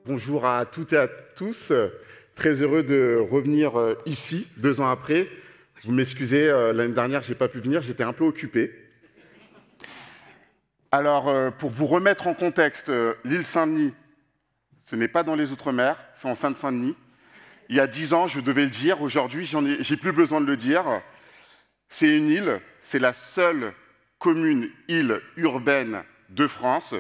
Bonjour à toutes et à tous. Très heureux de revenir ici, 2 ans après. Vous m'excusez, l'année dernière, je n'ai pas pu venir, j'étais un peu occupé. Alors, pour vous remettre en contexte, l'île Saint-Denis, ce n'est pas dans les Outre-mer, c'est en Seine-Saint-Denis. Il y a 10 ans, je devais le dire. Aujourd'hui, j'ai plus besoin de le dire. C'est une île, c'est la seule île urbaine de France,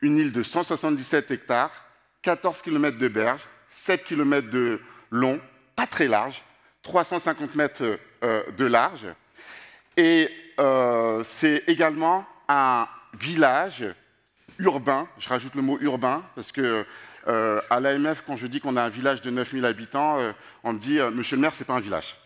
une île de 177 hectares, 14 km de berge, 7 km de long, pas très large, 350 mètres de large. Et c'est également un village urbain, je rajoute le mot urbain, parce que à l'AMF, quand je dis qu'on a un village de 9000 habitants, on me dit « Monsieur le maire, ce n'est pas un village ».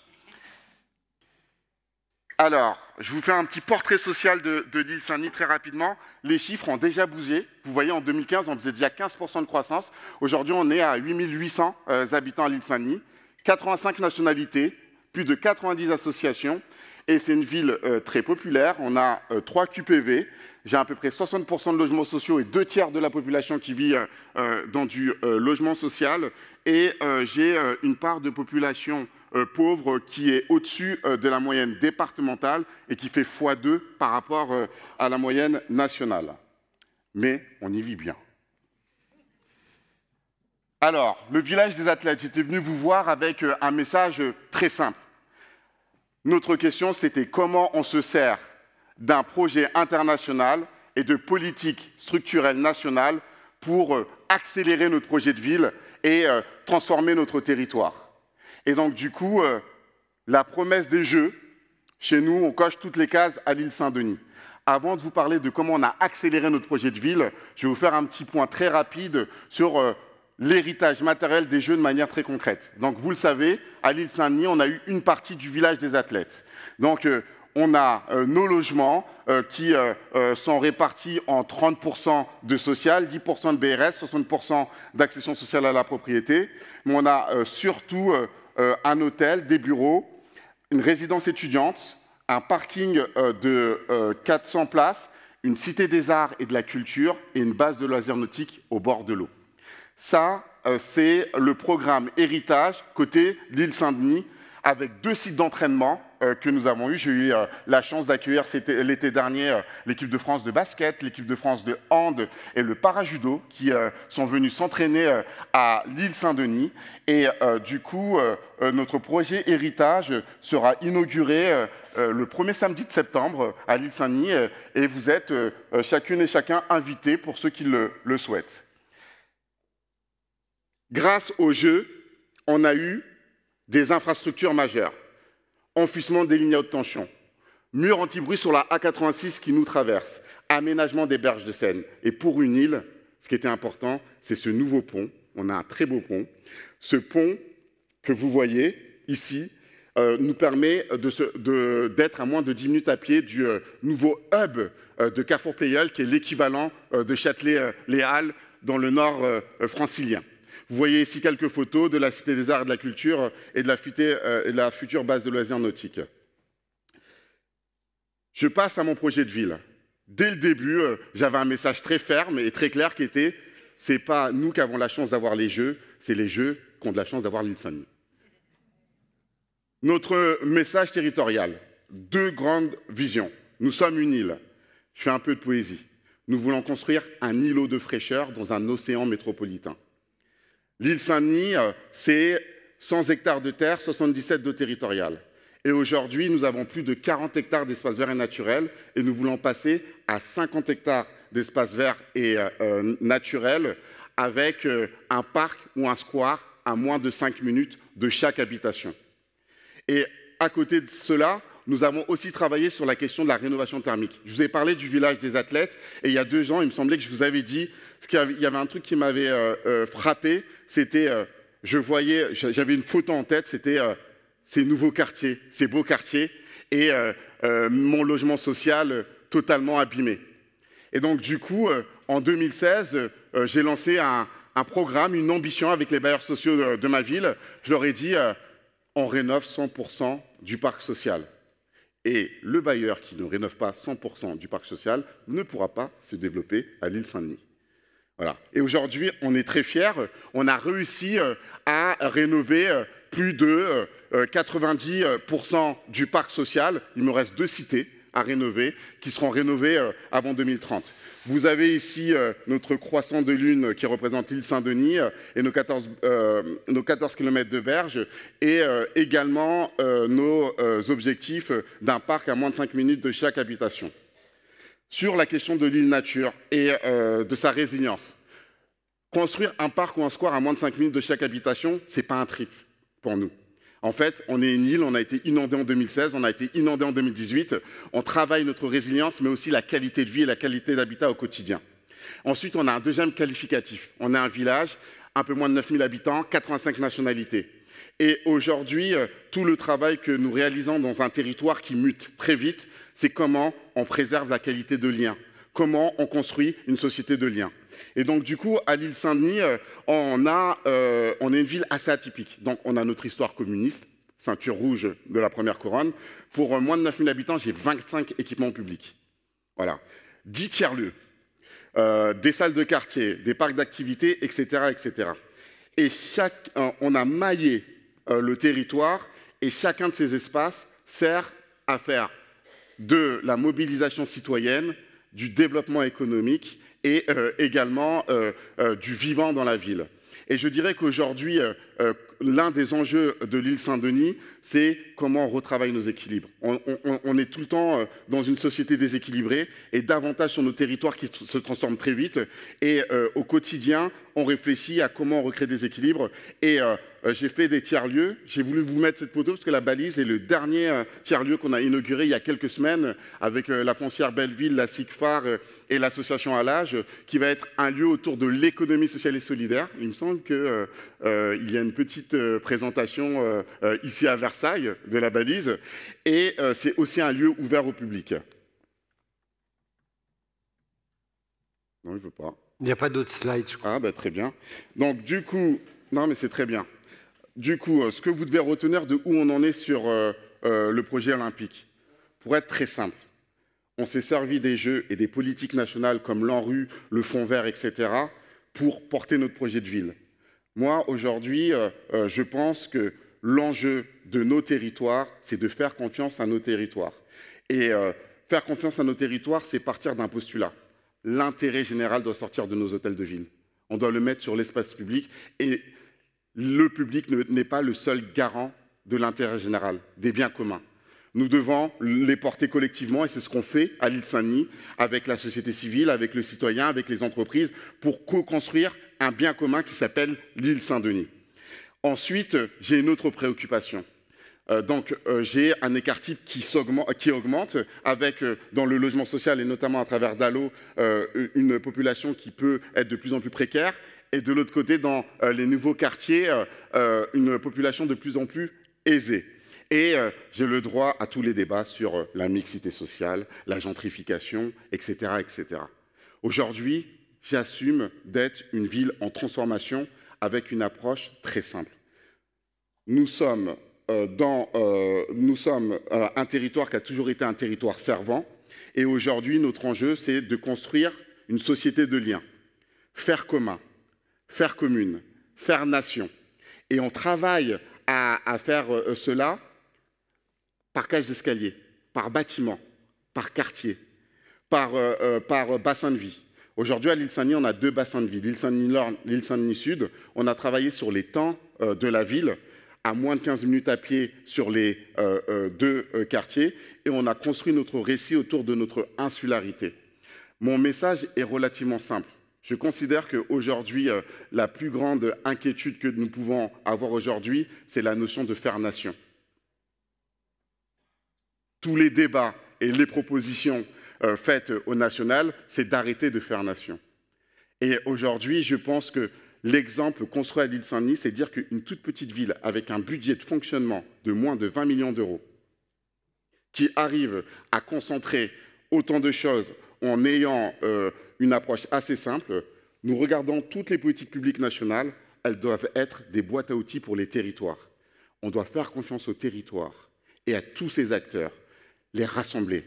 Alors, je vous fais un petit portrait social de l'île Saint-Denis très rapidement. Les chiffres ont déjà bougé. Vous voyez, en 2015, on faisait déjà 15% de croissance. Aujourd'hui, on est à 8800 habitants à l'île Saint-Denis, 85 nationalités, plus de 90 associations. Et c'est une ville très populaire. On a 3 QPV. J'ai à peu près 60% de logements sociaux et 2/3 de la population qui vit dans du logement social. Et j'ai une part de population pauvre qui est au-dessus de la moyenne départementale et qui fait x2 par rapport à la moyenne nationale. Mais on y vit bien. Alors, le village des athlètes, j'étais venu vous voir avec un message très simple. Notre question, c'était comment on se sert d'un projet international et de politique structurelle nationale pour accélérer notre projet de ville et transformer notre territoire. Et donc, du coup, la promesse des Jeux, chez nous, on coche toutes les cases à l'île Saint-Denis. Avant de vous parler de comment on a accéléré notre projet de ville, je vais vous faire un petit point très rapide sur l'héritage matériel des Jeux de manière très concrète. Donc, vous le savez, à l'île Saint-Denis, on a eu une partie du village des athlètes. Donc, on a nos logements qui sont répartis en 30% de social, 10% de BRS, 60% d'accession sociale à la propriété. Mais on a surtout un hôtel, des bureaux, une résidence étudiante, un parking de 400 places, une cité des arts et de la culture et une base de loisirs nautiques au bord de l'eau. Ça, c'est le programme héritage côté l'île Saint-Denis avec 2 sites d'entraînement que nous avons eu. J'ai eu la chance d'accueillir l'été dernier l'équipe de France de basket, l'équipe de France de hand et le parajudo qui sont venus s'entraîner à l'île Saint-Denis. Et du coup, notre projet héritage sera inauguré le 1er samedi de septembre à l'île Saint-Denis et vous êtes chacune et chacun invités pour ceux qui le souhaitent. Grâce aux Jeux, on a eu des infrastructures majeures. Enfouissement des lignes à haute tension, mur anti-bruit sur la A86 qui nous traverse, aménagement des berges de Seine. Et pour une île, ce qui était important, c'est ce nouveau pont. On a un très beau pont. Ce pont que vous voyez ici nous permet d'être à moins de 10 minutes à pied du nouveau hub de Carrefour-Pleyel, qui est l'équivalent de Châtelet-Les Halles dans le nord francilien. Vous voyez ici quelques photos de la Cité des Arts et de la Culture et de la future base de loisirs nautiques. Je passe à mon projet de ville. Dès le début, j'avais un message très ferme et très clair qui était « c'est pas nous qui avons la chance d'avoir les Jeux, c'est les Jeux qui ont de la chance d'avoir l'île Saint-Denis ». Notre message territorial, 2 grandes visions. Nous sommes une île. Je fais un peu de poésie. Nous voulons construire un îlot de fraîcheur dans un océan métropolitain. L'île Saint-Denis, c'est 100 hectares de terre, 77 d'eau territoriale. Et aujourd'hui, nous avons plus de 40 hectares d'espaces verts et naturels et nous voulons passer à 50 hectares d'espaces verts et naturels avec un parc ou un square à moins de 5 minutes de chaque habitation. Et à côté de cela, nous avons aussi travaillé sur la question de la rénovation thermique. Je vous ai parlé du village des athlètes et il y a 2 ans, il me semblait que je vous avais dit, il y avait un truc qui m'avait frappé, c'était, j'avais une photo en tête, c'était ces nouveaux quartiers, ces beaux quartiers et mon logement social totalement abîmé. Et donc du coup, en 2016, j'ai lancé un programme, une ambition avec les bailleurs sociaux de ma ville. Je leur ai dit, on rénove 100% du parc social. Et le bailleur qui ne rénove pas 100% du parc social ne pourra pas se développer à l'île Saint-Denis. Voilà. Et aujourd'hui, on est très fiers. On a réussi à rénover plus de 90% du parc social. Il me reste 2 cités à rénover, qui seront rénovées avant 2030. Vous avez ici notre croissant de lune qui représente l'île Saint-Denis et nos 14 km de berge et également nos objectifs d'un parc à moins de 5 minutes de chaque habitation. Sur la question de l'île nature et de sa résilience, construire un parc ou un square à moins de 5 minutes de chaque habitation, ce n'est pas un trip pour nous. En fait, on est une île, on a été inondé en 2016, on a été inondé en 2018. On travaille notre résilience, mais aussi la qualité de vie et la qualité d'habitat au quotidien. Ensuite, on a un deuxième qualificatif. On a un village, un peu moins de 9000 habitants, 85 nationalités. Et aujourd'hui, tout le travail que nous réalisons dans un territoire qui mute très vite, c'est comment on préserve la qualité de lien, comment on construit une société de liens. Et donc, du coup, à l'île Saint-Denis, on est une ville assez atypique. Donc, on a notre histoire communiste, ceinture rouge de la première couronne. Pour moins de 9000 habitants, j'ai 25 équipements publics. Voilà. 10 tiers-lieux, des salles de quartier, des parcs d'activités, etc., etc. Et on a maillé le territoire et chacun de ces espaces sert à faire de la mobilisation citoyenne, du développement économique et également du vivant dans la ville. Et je dirais qu'aujourd'hui, l'un des enjeux de l'île Saint-Denis, c'est comment on retravaille nos équilibres. On est tout le temps dans une société déséquilibrée et davantage sur nos territoires qui se transforment très vite. Et au quotidien, on réfléchit à comment on recrée des équilibres. Et j'ai fait des tiers-lieux. J'ai voulu vous mettre cette photo parce que la balise est le dernier tiers-lieu qu'on a inauguré il y a quelques semaines avec la foncière Belleville, la SIGFAR et l'association Alage, qui va être un lieu autour de l'économie sociale et solidaire. Il me semble qu'il y a une petite présentation ici à Versailles de la balise. Et c'est aussi un lieu ouvert au public. Non, il ne veut pas. Il n'y a pas d'autres slides, je crois. Ah, bah, très bien. Donc, du coup, non, mais c'est très bien. Du coup, ce que vous devez retenir de où on en est sur le projet olympique, pour être très simple, on s'est servi des jeux et des politiques nationales comme l'ANRU, le Fonds vert, etc., pour porter notre projet de ville. Moi, aujourd'hui, je pense que l'enjeu de nos territoires, c'est de faire confiance à nos territoires. Et faire confiance à nos territoires, c'est partir d'un postulat. L'intérêt général doit sortir de nos hôtels de ville. On doit le mettre sur l'espace public et le public n'est pas le seul garant de l'intérêt général, des biens communs. Nous devons les porter collectivement et c'est ce qu'on fait à l'île Saint-Denis avec la société civile, avec le citoyen, avec les entreprises pour co-construire un bien commun qui s'appelle l'île Saint-Denis. Ensuite, j'ai une autre préoccupation. J'ai un écart type qui augmente avec, dans le logement social et notamment à travers Dalo, une population qui peut être de plus en plus précaire et de l'autre côté, dans les nouveaux quartiers, une population de plus en plus aisée. Et j'ai le droit à tous les débats sur la mixité sociale, la gentrification, etc., etc. Aujourd'hui, j'assume d'être une ville en transformation avec une approche très simple. Nous sommes un territoire qui a toujours été un territoire servant et aujourd'hui, notre enjeu, c'est de construire une société de liens, faire commun, faire commune, faire nation. Et on travaille à faire cela par cage d'escalier, par bâtiment, par quartier, par bassin de vie. Aujourd'hui, à l'île Saint-Denis, on a 2 bassins de vie, l'île Saint-Denis Nord, l'île Saint-Denis Sud. On a travaillé sur les temps de la ville, à moins de 15 minutes à pied sur les 2 quartiers, et on a construit notre récit autour de notre insularité. Mon message est relativement simple. Je considère qu'aujourd'hui, la plus grande inquiétude que nous pouvons avoir aujourd'hui, c'est la notion de faire nation. Tous les débats et les propositions faites au national, c'est d'arrêter de faire nation. Et aujourd'hui, je pense que l'exemple construit à l'île Saint-Denis, c'est de dire qu'une toute petite ville avec un budget de fonctionnement de moins de 20 millions d'euros, qui arrive à concentrer autant de choses en ayant une approche assez simple, nous regardons toutes les politiques publiques nationales, elles doivent être des boîtes à outils pour les territoires. On doit faire confiance aux territoires et à tous ces acteurs, les rassembler.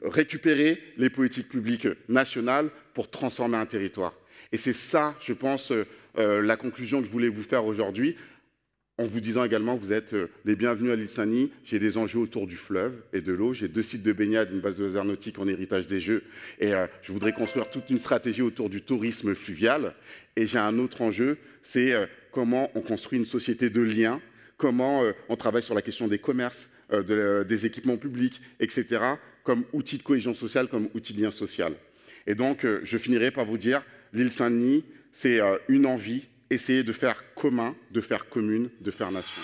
récupérer les politiques publiques nationales pour transformer un territoire. Et c'est ça, je pense, la conclusion que je voulais vous faire aujourd'hui, en vous disant également que vous êtes les bienvenus à l'île Saint-Denis. J'ai des enjeux autour du fleuve et de l'eau. J'ai 2 sites de baignade, une base de loisirs nautiques en héritage des Jeux. Et je voudrais construire toute une stratégie autour du tourisme fluvial. Et j'ai un autre enjeu, c'est comment on construit une société de liens, comment on travaille sur la question des commerces, des équipements publics, etc., comme outil de cohésion sociale, comme outil de lien social. Et donc, je finirai par vous dire, l'île Saint-Denis, c'est une envie, essayer de faire commun, de faire commune, de faire nation.